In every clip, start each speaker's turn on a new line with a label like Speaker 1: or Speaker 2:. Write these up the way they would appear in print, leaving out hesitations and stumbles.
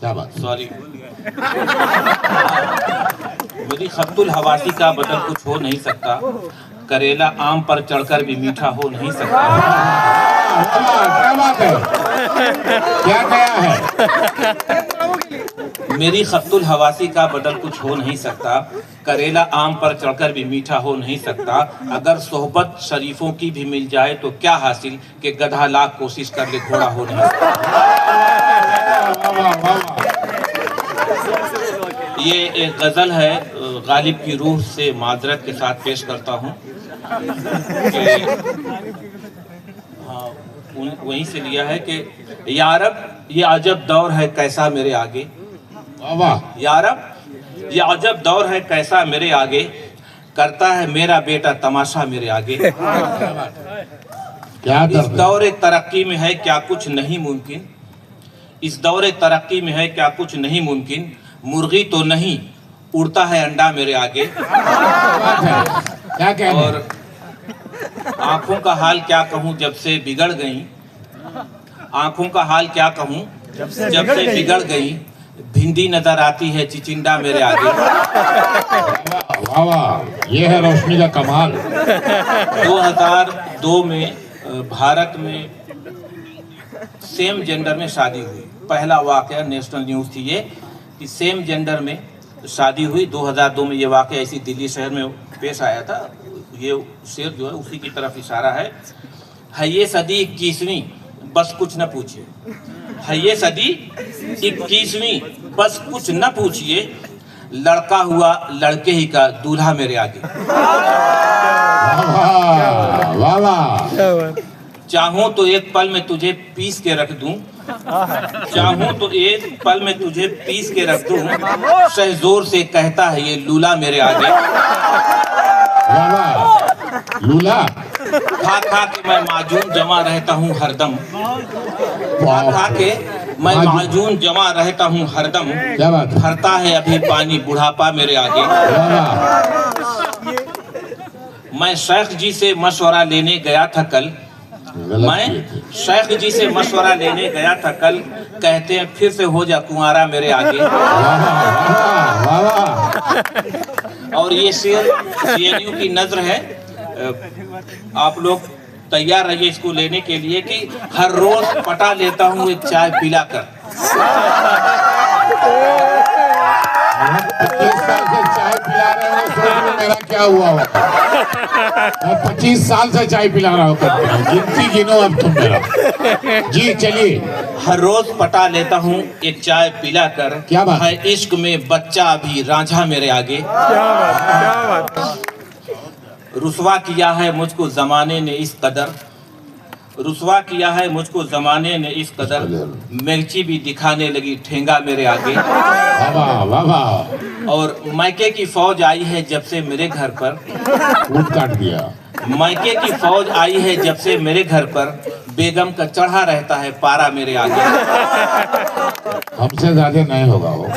Speaker 1: क्या बात,
Speaker 2: सॉरी। मेरी खत्तुल हवासी का बदल कुछ हो नहीं सकता, करेला आम पर चढ़कर भी मीठा हो नहीं सकता।
Speaker 1: क्या बात है, क्या गया है।
Speaker 2: मेरी खत्तुल हवासी का बदल कुछ हो नहीं सकता, करेला आम पर चढ़कर भी मीठा हो नहीं सकता। अगर सोहबत शरीफों की भी मिल जाए तो क्या हासिल कि गधा लाख कोशिश कर ले घोड़ा हो नहीं सकता। ये एक गजल है, गालिब की रूह से माजरत के साथ पेश करता हूँ हाँ, वहीं से लिया है कि यारब ये अजब दौर है कैसा मेरे आगे, यारब ये अजब दौर है कैसा मेरे आगे, करता है मेरा बेटा तमाशा मेरे आगे।
Speaker 1: क्या
Speaker 2: इस दौरे तरक्की में है क्या कुछ नहीं मुमकिन, इस दौरे तरक्की में है क्या कुछ नहीं मुमकिन, मुर्गी तो नहीं उड़ता है अंडा मेरे आगे।
Speaker 1: क्या कहने?
Speaker 2: और आंखों का हाल क्या कहूँ जब से बिगड़ गई, आंखों का हाल क्या कहूँ जब से बिगड़ गई, भिंडी नजर आती है चिचिंडा मेरे आगे।
Speaker 1: वाह वाह, ये है रोशनी का कमाल।
Speaker 2: 2002 में भारत में सेम जेंडर में शादी हुई, पहला वाकया नेशनल न्यूज़ थी ये कि सेम जेंडर में शादी हुई। 2002 में ये वाकया इसी दिल्ली शहर में पेश आया था। ये शेर जो है उसी की तरफ इशारा है ये सदी 21वीं बस कुछ न पूछिए, है ये सदी 21वीं बस कुछ न पूछिए, लड़का हुआ लड़के ही का दूल्हा मेरे आगे।
Speaker 1: वाह वाह,
Speaker 2: चाहूं तो एक पल में तुझे पीस के रख दूं, चाहूं तो एक पल में तुझे पीस के रख दूं, सहजोर से कहता है ये लूला मेरे आगे।
Speaker 1: वाह वाह, लूला।
Speaker 2: खा खा के मैं माजून जमा रहता हूँ हरदम, खा खा के मैं माजून जमा रहता हूँ हरदम,
Speaker 1: क्या बात,
Speaker 2: भरता है अभी पानी बुढ़ापा मेरे आगे। मैं शेख जी से मशवरा लेने गया था कल, मैं शेख जी से मशवरा लेने गया था कल, कहते हैं फिर से हो जा कुंवारा मेरे आगे। और ये शेर CNU की नज्र है, आप लोग तैयार रहिए इसको लेने के लिए कि हर रोज पटा लेता हूँ एक चाय पिलाकर।
Speaker 1: 25 साल से चाय पिला रहे हो, सोच मेरा क्या हुआ होगा। मैं 25 साल से चाय पिला रहा हूँ, गिनती गिनो अब तुम मेरा। जी चलिए।
Speaker 2: हर रोज पटा लेता हूँ एक चाय पिलाकर,
Speaker 1: क्या बात
Speaker 2: है इश्क में बच्चा अभी रांझा मेरे आगे। रुसवा किया है मुझको जमाने ने इस कदर, रुसवा किया है मुझको जमाने ने इस कदर, मिर्ची भी दिखाने लगी ठेंगा मेरे आगे।
Speaker 1: वाह वाह वाह।
Speaker 2: और मायके की फौज आई है जब से मेरे घर पर,
Speaker 1: ऊँट काट दिया।
Speaker 2: मायके की फौज आई है जब से मेरे घर पर, बेगम का चढ़ा रहता है पारा मेरे आगे।
Speaker 1: हमसे ज्यादा नहीं होगा वो,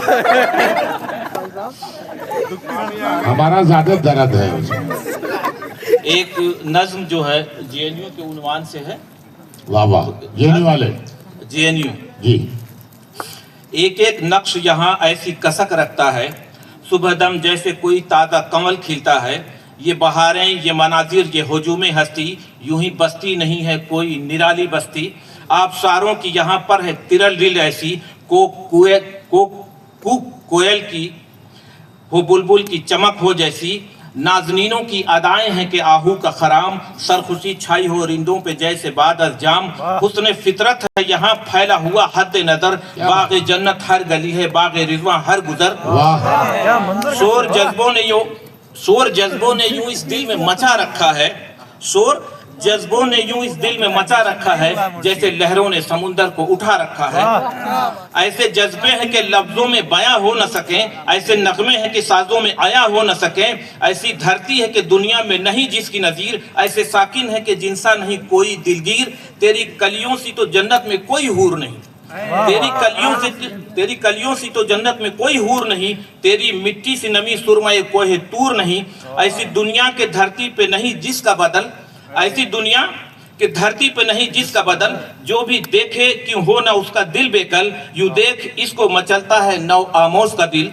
Speaker 1: हमारा ज्यादा दर्द है उसमें।
Speaker 2: एक नज्म जो है JNU के उन्वान से है।
Speaker 1: वाह वाह, JNU वाले।
Speaker 2: JNU
Speaker 1: जी।
Speaker 2: एक एक नक्श यहाँ ऐसी कसक रखता है, सुबह दम जैसे कोई ताज़ा कमल खिलता है, ये बहारें ये मनाजिर ये हुजूम हस्ती, यूं ही बस्ती नहीं है कोई निराली बस्ती। आप सारों की यहाँ पर है तिरल दिल ऐसी, कोयल की हो बुलबुल की चमक हो जैसी, नाजनीनों की अदाएं हैं कि आहू का खराम, सरखुशी छाई हो रिंदों पे जैसे बादल जाम। हुस्न फितरत है यहाँ फैला हुआ हद नजर, बाग़ जन्नत हर गली है बाग़ रिजवां हर गुजर। शोर जज्बों ने यूं इस दिल में मचा रखा है, शोर जज्बों ने यूं इस दिल में मचा रखा है, जैसे लहरों ने समुंदर को उठा रखा है। ऐसे जज्बे हैं कि लफ्जों में बयां हो न सके, ऐसे नगमे हैं कि साजों में आया हो न सके, ऐसी धरती है कि दुनिया में नहीं जिसकी नजीर, ऐसे साकिन है कि जिनसा नहीं कोई दिलगीर। तेरी कलियों सी तो जन्नत में कोई हूर नहीं, तेरी कलियों सी तो जन्नत में कोई हूर नहीं, तेरी मिट्टी से नमी सुरमई कोहे तूर नहीं। ऐसी दुनिया के धरती पे नहीं जिसका बदल, ऐसी दुनिया कि धरती पे नहीं जिसका बदन, जो भी देखे क्यों हो ना उसका दिल बेकल, यूं देख इसको मचलता है नौ आमोज का दिल,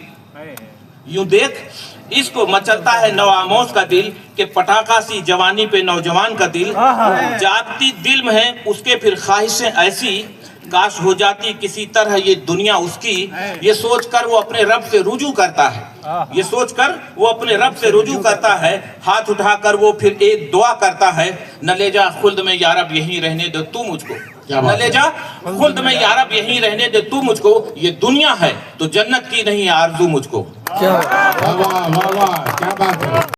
Speaker 2: यूं देख इसको मचलता है नौ आमोज का दिल, कि पटाखा सी जवानी पे नौजवान का दिल, जागती दिल में है उसके फिर ख्वाहिशें ऐसी, काश हो जाती किसी तरह ये दुनिया उसकी, ये सोचकर वो अपने रब से रुजू करता है, ये सोचकर वो अपने रब से रुजू करता है, हाथ उठाकर वो फिर एक दुआ करता है, न ले जा खुल्द में या रब यहीं रहने दे तू मुझको, न ले जा खुल्द में या रब यहीं रहने दे तू मुझको, ये दुनिया है तो जन्नत की नहीं आरज़ू मुझको।
Speaker 1: वाह वाह वाह, क्या बात है।